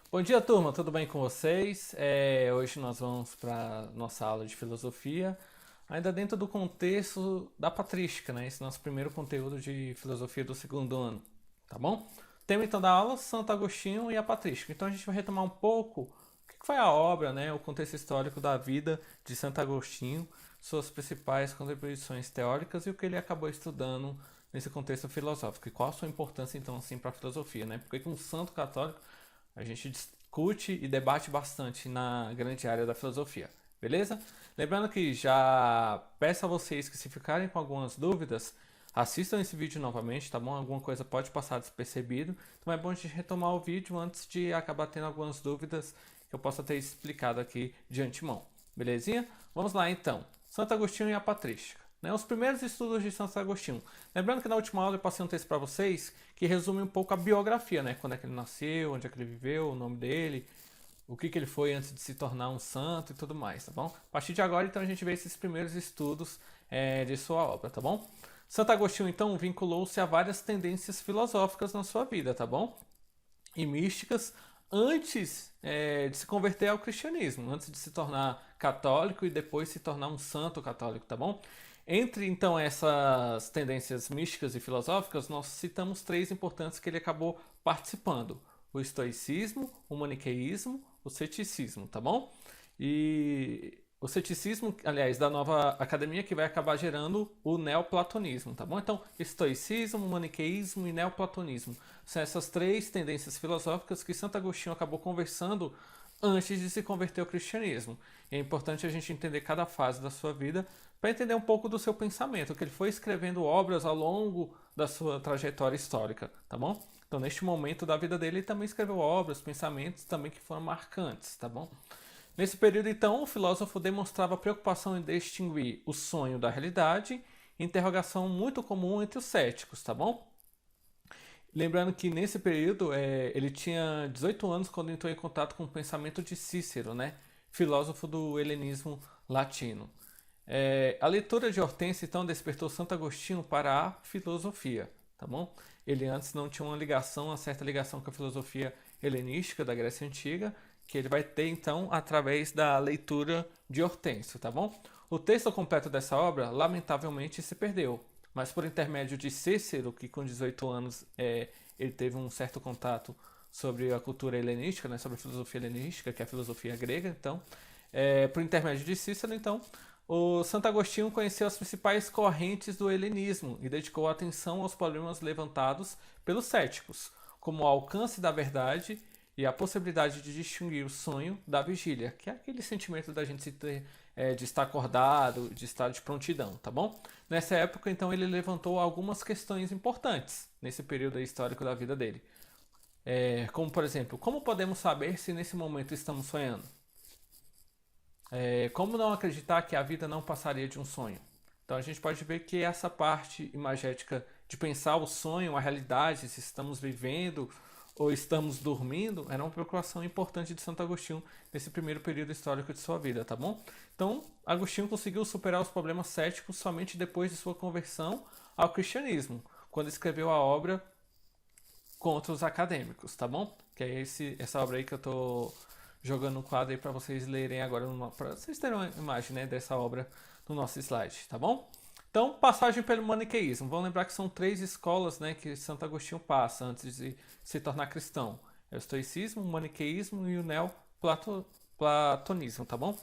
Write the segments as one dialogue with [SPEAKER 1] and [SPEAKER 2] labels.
[SPEAKER 1] Bom dia, turma, tudo bem com vocês? Hoje nós vamos para nossa aula de filosofia, ainda dentro do contexto da patrística, né? Esse nosso primeiro conteúdo de filosofia do segundo ano, tá bom? O tema então da aula, Santo Agostinho e a patrística. Então a gente vai retomar um pouco o que foi a obra, né? O contexto histórico da vida de Santo Agostinho, suas principais contribuições teóricas e o que ele acabou estudando nesse contexto filosófico. E qual a sua importância então assim para a filosofia, né? Porque um santo católico a gente discute e debate bastante na grande área da filosofia, beleza? Lembrando que já peço a vocês que se ficarem com algumas dúvidas, assistam esse vídeo novamente, tá bom? Alguma coisa pode passar despercebido, então é bom a gente retomar o vídeo antes de acabar tendo algumas dúvidas que eu possa ter explicado aqui de antemão, belezinha? Vamos lá então. Santo Agostinho e a patrística. Né, os primeiros estudos de Santo Agostinho. Lembrando que na última aula eu passei um texto para vocês que resume um pouco a biografia, né? Quando é que ele nasceu, onde é que ele viveu, o nome dele, o que ele foi antes de se tornar um santo e tudo mais, tá bom? A partir de agora, então, a gente vê esses primeiros estudos de sua obra, tá bom? Santo Agostinho, então, vinculou-se a várias tendências filosóficas na sua vida, tá bom? E místicas antes de se converter ao cristianismo, antes de se tornar católico e depois se tornar um santo católico, tá bom? Entre então essas tendências místicas e filosóficas, nós citamos três importantes que ele acabou participando: o estoicismo, o maniqueísmo, o ceticismo, tá bom? E o ceticismo, aliás, da nova academia que vai acabar gerando o neoplatonismo, tá bom? Então, estoicismo, maniqueísmo e neoplatonismo são essas três tendências filosóficas que Santo Agostinho acabou conversando antes de se converter ao cristianismo. E é importante a gente entender cada fase da sua vida para entender um pouco do seu pensamento, que ele foi escrevendo obras ao longo da sua trajetória histórica, tá bom? Então, neste momento da vida dele, ele também escreveu obras, pensamentos também que foram marcantes, tá bom? Nesse período, então, o filósofo demonstrava preocupação em distinguir o sonho da realidade, interrogação muito comum entre os céticos, tá bom? Lembrando que nesse período ele tinha 18 anos quando entrou em contato com o pensamento de Cícero, né? Filósofo do helenismo latino. A leitura de Hortência então despertou Santo Agostinho para a filosofia, tá bom? Ele antes não tinha uma certa ligação com a filosofia helenística da Grécia Antiga, que ele vai ter então através da leitura de Hortêncio, tá bom? O texto completo dessa obra, lamentavelmente, se perdeu, mas por intermédio de Cícero, que com 18 anos ele teve um certo contato sobre a cultura helenística, né, sobre a filosofia helenística, que é a filosofia grega, então, por intermédio de Cícero, então, o Santo Agostinho conheceu as principais correntes do helenismo e dedicou atenção aos problemas levantados pelos céticos, como o alcance da verdade e a possibilidade de distinguir o sonho da vigília, que é aquele sentimento da gente de estar acordado, de estar de prontidão, tá bom? Nessa época, então, ele levantou algumas questões importantes nesse período histórico da vida dele. Como, por exemplo, como podemos saber se nesse momento estamos sonhando? Como não acreditar que a vida não passaria de um sonho? Então a gente pode ver que essa parte imagética de pensar o sonho, a realidade, se estamos vivendo ou estamos dormindo, era uma preocupação importante de Santo Agostinho nesse primeiro período histórico de sua vida, tá bom? Então, Agostinho conseguiu superar os problemas céticos somente depois de sua conversão ao cristianismo, quando escreveu a obra Contra os Acadêmicos, tá bom? Que é essa obra aí que eu tô jogando no quadro aí para vocês lerem agora, para vocês terem uma imagem, né, dessa obra no nosso slide, tá bom? Então, passagem pelo maniqueísmo. Vamos lembrar que são três escolas, né, que Santo Agostinho passa antes de se tornar cristão. É o estoicismo, o maniqueísmo e o neoplatonismo, tá bom?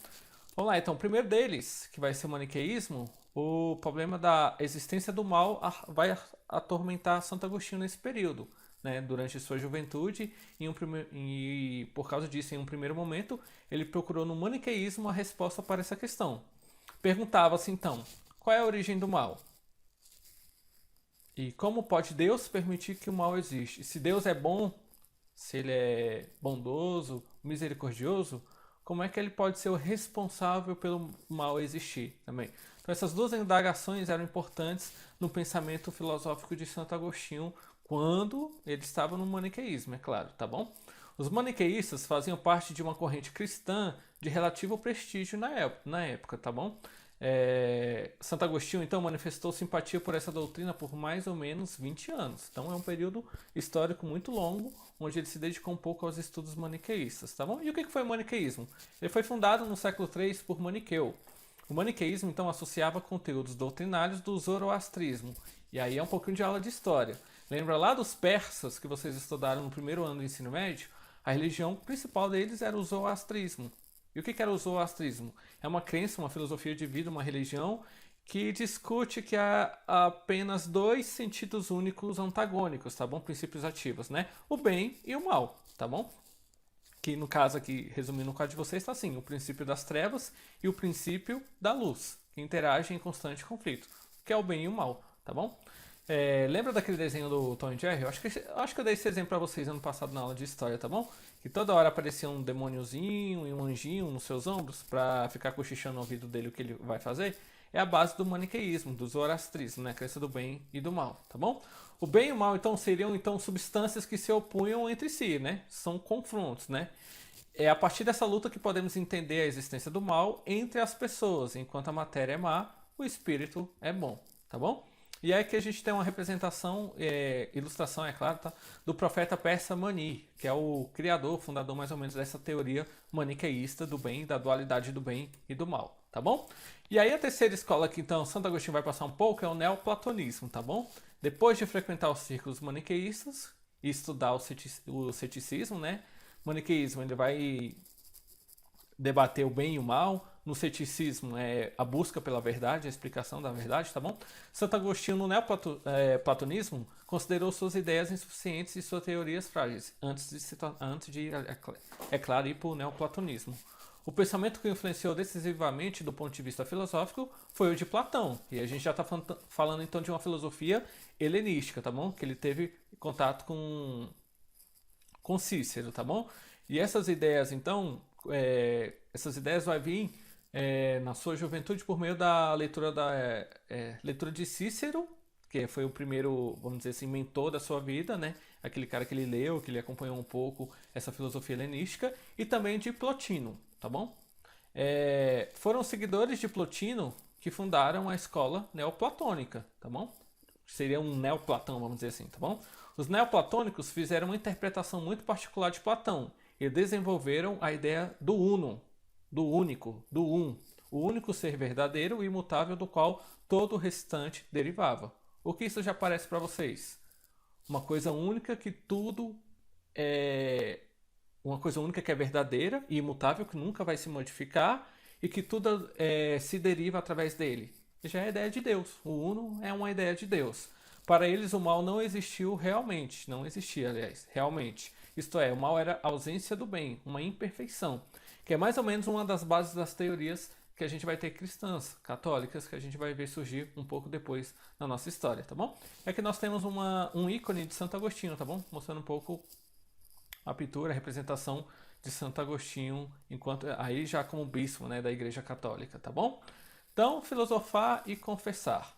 [SPEAKER 1] Vamos lá, então. O primeiro deles, que vai ser o maniqueísmo, o problema da existência do mal vai atormentar Santo Agostinho nesse período, né, durante sua juventude, e por causa disso, em um primeiro momento, ele procurou no maniqueísmo a resposta para essa questão. Perguntava-se então, qual é a origem do mal? E como pode Deus permitir que o mal existe? Se Deus é bom, se ele é bondoso, misericordioso, como é que ele pode ser o responsável pelo mal existir também? Então essas duas indagações eram importantes no pensamento filosófico de Santo Agostinho quando ele estava no maniqueísmo, é claro, tá bom? Os maniqueístas faziam parte de uma corrente cristã de relativo prestígio na época, tá bom? Santo Agostinho, então, manifestou simpatia por essa doutrina por mais ou menos 20 anos. Então, é um período histórico muito longo, onde ele se dedicou um pouco aos estudos maniqueístas, tá bom? E o que foi o maniqueísmo? Ele foi fundado no século III por Maniqueu. O maniqueísmo, então, associava conteúdos doutrinários do zoroastrismo. E aí é um pouquinho de aula de história. Lembra lá dos persas que vocês estudaram no primeiro ano do ensino médio? A religião principal deles era o zoroastrismo. E o que era o zoroastrismo? É uma crença, uma filosofia de vida, uma religião que discute que há apenas dois sentidos únicos antagônicos, tá bom? Princípios ativos, né? O bem e o mal, tá bom? Que no caso aqui, resumindo o caso de vocês, está assim: o princípio das trevas e o princípio da luz, que interagem em constante conflito, que é o bem e o mal, tá bom? Lembra daquele desenho do Tom e Jerry? Eu acho que eu dei esse exemplo para vocês ano passado na aula de história, tá bom? Que toda hora aparecia um demôniozinho e um anjinho nos seus ombros para ficar cochichando no ouvido dele o que ele vai fazer. É a base do maniqueísmo, do zoroastrismo, né? A crença do bem e do mal, tá bom? O bem e o mal, então, seriam substâncias que se opunham entre si, né? São confrontos, né? É a partir dessa luta que podemos entender a existência do mal entre as pessoas. Enquanto a matéria é má, o espírito é bom, tá bom? E aí que a gente tem uma representação, ilustração, é claro, tá? Do profeta persa Mani, que é o criador, fundador mais ou menos dessa teoria maniqueísta do bem, da dualidade do bem e do mal, tá bom? E aí a terceira escola que então Santo Agostinho vai passar um pouco é o neoplatonismo, tá bom? Depois de frequentar os círculos maniqueístas e estudar o ceticismo, né? Maniqueísmo, ele vai debater o bem e o mal. No ceticismo é a busca pela verdade, a explicação da verdade, tá bom? Santo Agostinho, no neoplatonismo, considerou suas ideias insuficientes e suas teorias frágeis, antes de ir, é claro, ir para o neoplatonismo. O pensamento que influenciou decisivamente do ponto de vista filosófico foi o de Platão. E a gente já está falando então de uma filosofia helenística, tá bom? Que ele teve contato com Cícero, tá bom? E essas ideias, então, essas ideias vai vir na sua juventude por meio da leitura leitura de Cícero, que foi o primeiro, vamos dizer assim, mentor da sua vida, né? Aquele cara que ele leu, que ele acompanhou um pouco essa filosofia helenística, e também de Plotino, tá bom? Foram seguidores de Plotino que fundaram a escola neoplatônica, tá bom? Seria um neoplatão, vamos dizer assim, tá bom? Os neoplatônicos fizeram uma interpretação muito particular de Platão e desenvolveram a ideia do uno, do único, do um, o único ser verdadeiro e imutável do qual todo o restante derivava. O que isso já parece para vocês? Uma coisa única que tudo é... Uma coisa única que é verdadeira e imutável, que nunca vai se modificar e que tudo se deriva através dele. Já é a ideia de Deus. O uno é uma ideia de Deus. Para eles, o mal não existiu realmente. Não existia, aliás, realmente. Isto é, o mal era a ausência do bem, uma imperfeição. Que é mais ou menos uma das bases das teorias que a gente vai ter cristãs, católicas, que a gente vai ver surgir um pouco depois na nossa história, tá bom? É que nós temos um ícone de Santo Agostinho, tá bom? Mostrando um pouco a pintura, a representação de Santo Agostinho, enquanto aí já como bispo, né, da Igreja Católica, tá bom? Então, filosofar e confessar.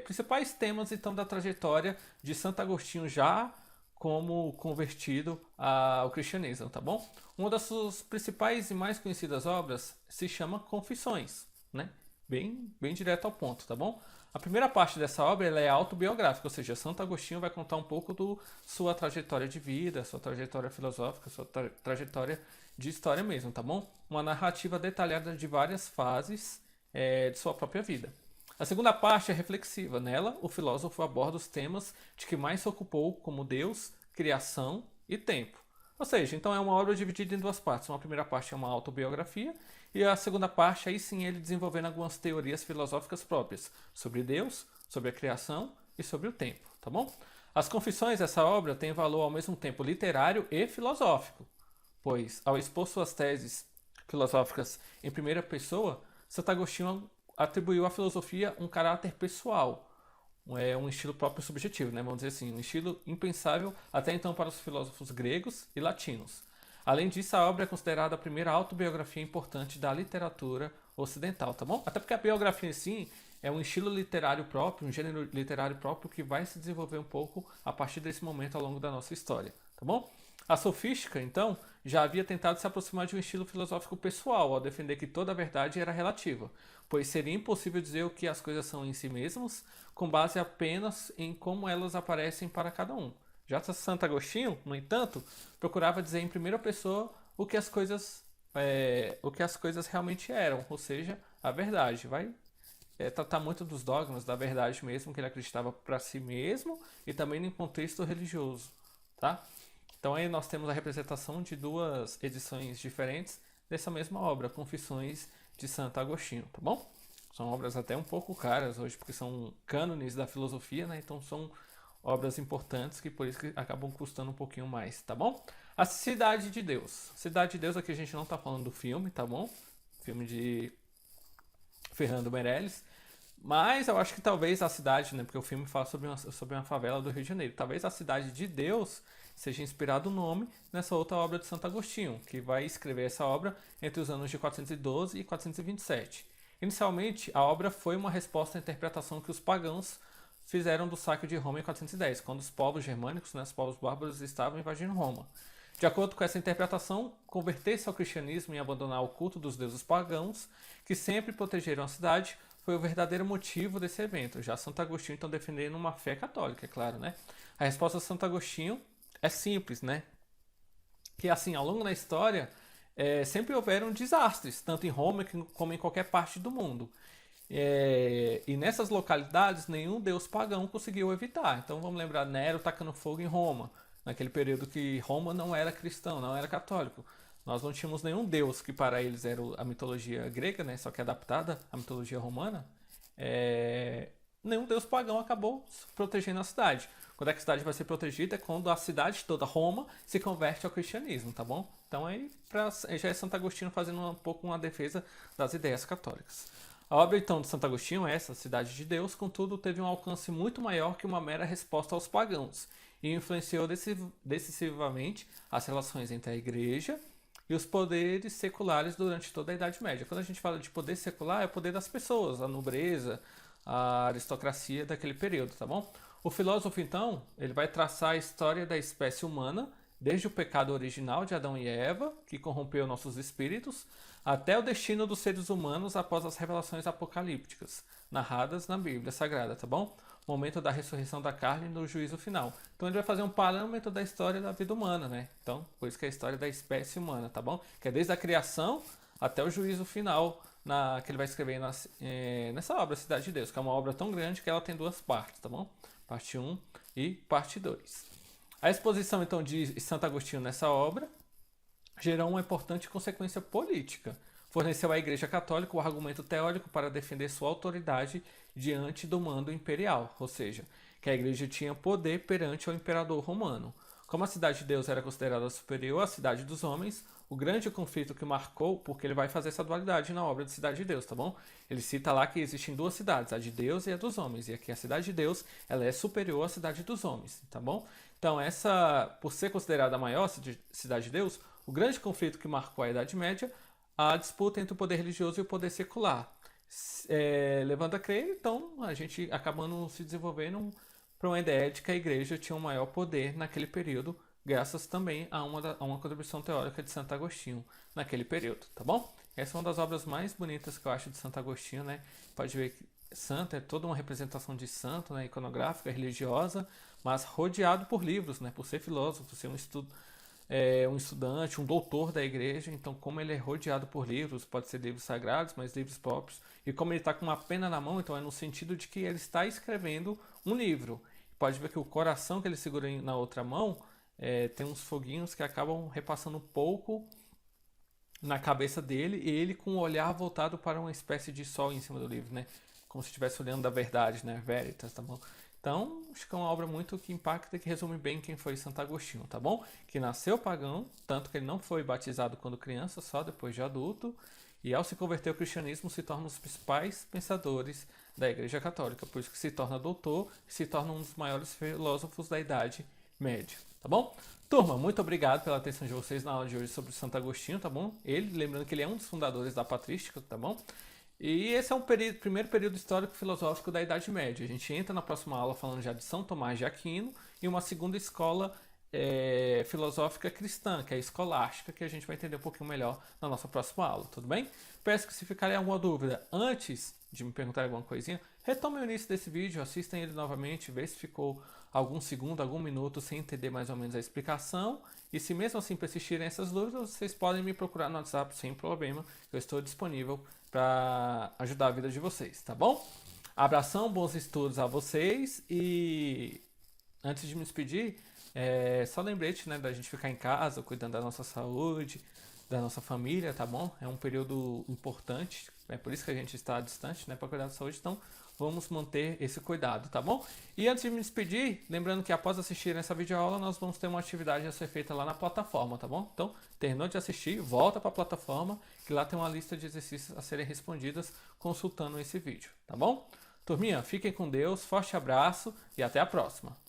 [SPEAKER 1] Principais temas, então, da trajetória de Santo Agostinho já como convertido ao cristianismo, tá bom? Uma das suas principais e mais conhecidas obras se chama Confissões, né? Bem direto ao ponto, tá bom? A primeira parte dessa obra ela é autobiográfica, ou seja, Santo Agostinho vai contar um pouco da sua trajetória de vida, sua trajetória filosófica, sua trajetória de história mesmo, tá bom? Uma narrativa detalhada de várias fases de sua própria vida. A segunda parte é reflexiva. Nela, o filósofo aborda os temas de que mais se ocupou, como Deus, criação e tempo. Ou seja, então é uma obra dividida em duas partes. Uma primeira parte é uma autobiografia e a segunda parte, aí sim, ele desenvolvendo algumas teorias filosóficas próprias sobre Deus, sobre a criação e sobre o tempo, tá bom? As Confissões dessa obra têm valor ao mesmo tempo literário e filosófico, pois, ao expor suas teses filosóficas em primeira pessoa, Santo Agostinho atribuiu à filosofia um caráter pessoal, um estilo próprio e subjetivo, né? Vamos dizer assim, um estilo impensável até então para os filósofos gregos e latinos. Além disso, a obra é considerada a primeira autobiografia importante da literatura ocidental, tá bom? Até porque a biografia em si é um estilo literário próprio, um gênero literário próprio que vai se desenvolver um pouco a partir desse momento ao longo da nossa história, tá bom? A sofística, então, já havia tentado se aproximar de um estilo filosófico pessoal, ao defender que toda a verdade era relativa, pois seria impossível dizer o que as coisas são em si mesmas, com base apenas em como elas aparecem para cada um. Já Santo Agostinho, no entanto, procurava dizer em primeira pessoa o que as coisas realmente eram, ou seja, a verdade. Vai tratar muito dos dogmas, da verdade mesmo que ele acreditava para si mesmo e também em contexto religioso, tá? Então aí nós temos a representação de duas edições diferentes dessa mesma obra, Confissões de Santo Agostinho, tá bom? São obras até um pouco caras hoje, porque são cânones da filosofia, né? Então são obras importantes que por isso que acabam custando um pouquinho mais, tá bom? A Cidade de Deus. Cidade de Deus aqui a gente não tá falando do filme, tá bom? Filme de Fernando Meirelles. Mas eu acho que talvez a cidade, né? Porque o filme fala sobre uma favela do Rio de Janeiro. Talvez a Cidade de Deus seja inspirado o nome nessa outra obra de Santo Agostinho, que vai escrever essa obra entre os anos de 412 e 427. Inicialmente, a obra foi uma resposta à interpretação que os pagãos fizeram do saque de Roma em 410, quando os povos germânicos, né, os povos bárbaros, estavam invadindo Roma. De acordo com essa interpretação, converter-se ao cristianismo e abandonar o culto dos deuses pagãos, que sempre protegeram a cidade, foi o verdadeiro motivo desse evento. Já Santo Agostinho então defendendo uma fé católica, é claro, né? A resposta de Santo Agostinho é simples, né? Que assim, ao longo da história, sempre houveram desastres, tanto em Roma como em qualquer parte do mundo. E nessas localidades, nenhum deus pagão conseguiu evitar. Então vamos lembrar Nero tacando fogo em Roma, naquele período que Roma não era cristão, não era católico. Nós não tínhamos nenhum deus que para eles era a mitologia grega, né, só que adaptada à mitologia romana. Nenhum deus pagão acabou protegendo a cidade. Quando é que a cidade vai ser protegida? É quando a cidade toda, Roma, se converte ao cristianismo, tá bom? Então aí já é Santo Agostinho fazendo um pouco uma defesa das ideias católicas. A obra então de Santo Agostinho, essa Cidade de Deus, contudo, teve um alcance muito maior que uma mera resposta aos pagãos e influenciou decisivamente as relações entre a igreja e os poderes seculares durante toda a Idade Média. Quando a gente fala de poder secular, é o poder das pessoas, a nobreza, a aristocracia daquele período, tá bom? O filósofo, então, ele vai traçar a história da espécie humana, desde o pecado original de Adão e Eva, que corrompeu nossos espíritos, até o destino dos seres humanos após as revelações apocalípticas, narradas na Bíblia Sagrada, tá bom? O momento da ressurreição da carne e no juízo final. Então ele vai fazer um parâmetro da história da vida humana, né? Então, por isso que é a história da espécie humana, tá bom? Que é desde a criação até o juízo final, que ele vai escrever nessa obra, Cidade de Deus, que é uma obra tão grande que ela tem duas partes, tá bom? Parte 1 e parte 2. A exposição, então, de Santo Agostinho nessa obra gerou uma importante consequência política. Forneceu à Igreja Católica o argumento teórico para defender sua autoridade diante do mando imperial, ou seja, que a Igreja tinha poder perante o imperador romano. Como a Cidade de Deus era considerada superior à Cidade dos Homens, o grande conflito que marcou, porque ele vai fazer essa dualidade na obra de Cidade de Deus, tá bom? Ele cita lá que existem duas cidades, a de Deus e a dos homens, e aqui a Cidade de Deus, ela é superior à Cidade dos Homens, tá bom? Então, por ser considerada a maior Cidade de Deus, o grande conflito que marcou a Idade Média, a disputa entre o poder religioso e o poder secular. Levando a crer, então, a gente acabando se desenvolvendo para uma ideia de que a igreja tinha um maior poder naquele período, graças também a uma contribuição teórica de Santo Agostinho naquele período, tá bom? Essa é uma das obras mais bonitas que eu acho de Santo Agostinho, né? Pode ver que santo é toda uma representação de santo, né? Iconográfica, religiosa, mas rodeado por livros, né? Por ser filósofo, por ser um estudante, um doutor da igreja, então como ele é rodeado por livros, pode ser livros sagrados, mas livros próprios, e como ele está com uma pena na mão, então é no sentido de que ele está escrevendo um livro. Pode ver que o coração que ele segura na outra mão tem uns foguinhos que acabam repassando um pouco na cabeça dele, e ele com o olhar voltado para uma espécie de sol em cima do livro, né? Como se estivesse olhando da verdade, né? Veritas, tá bom? Então, acho que é uma obra muito que impacta e que resume bem quem foi Santo Agostinho, tá bom? Que nasceu pagão, tanto que ele não foi batizado quando criança, só depois de adulto, e ao se converter ao cristianismo se torna um dos principais pensadores da Igreja Católica, por isso que se torna doutor e se torna um dos maiores filósofos da Idade Média, tá bom? Turma, muito obrigado pela atenção de vocês na aula de hoje sobre Santo Agostinho, tá bom? Lembrando que ele é um dos fundadores da patrística, tá bom? E esse é o primeiro período histórico-filosófico da Idade Média. A gente entra na próxima aula falando já de São Tomás de Aquino e uma segunda escola filosófica cristã, que é a escolástica, que a gente vai entender um pouquinho melhor na nossa próxima aula, tudo bem? Peço que se ficarem alguma dúvida antes de me perguntar alguma coisinha, retomem o início desse vídeo, assistam ele novamente, vê se ficou algum segundo, algum minuto sem entender mais ou menos a explicação. E se mesmo assim persistirem essas dúvidas, vocês podem me procurar no WhatsApp sem problema. Eu estou disponível para ajudar a vida de vocês, tá bom? Abração, bons estudos a vocês e antes de me despedir, só lembrete, né, da gente ficar em casa, cuidando da nossa saúde, da nossa família, tá bom? É um período importante, é por isso que a gente está distante, né, para cuidar da saúde, então vamos manter esse cuidado, tá bom? E antes de me despedir, lembrando que após assistir essa videoaula, nós vamos ter uma atividade a ser feita lá na plataforma, tá bom? Então, terminou de assistir, volta para a plataforma, que lá tem uma lista de exercícios a serem respondidas consultando esse vídeo, tá bom? Turminha, fiquem com Deus, forte abraço e até a próxima!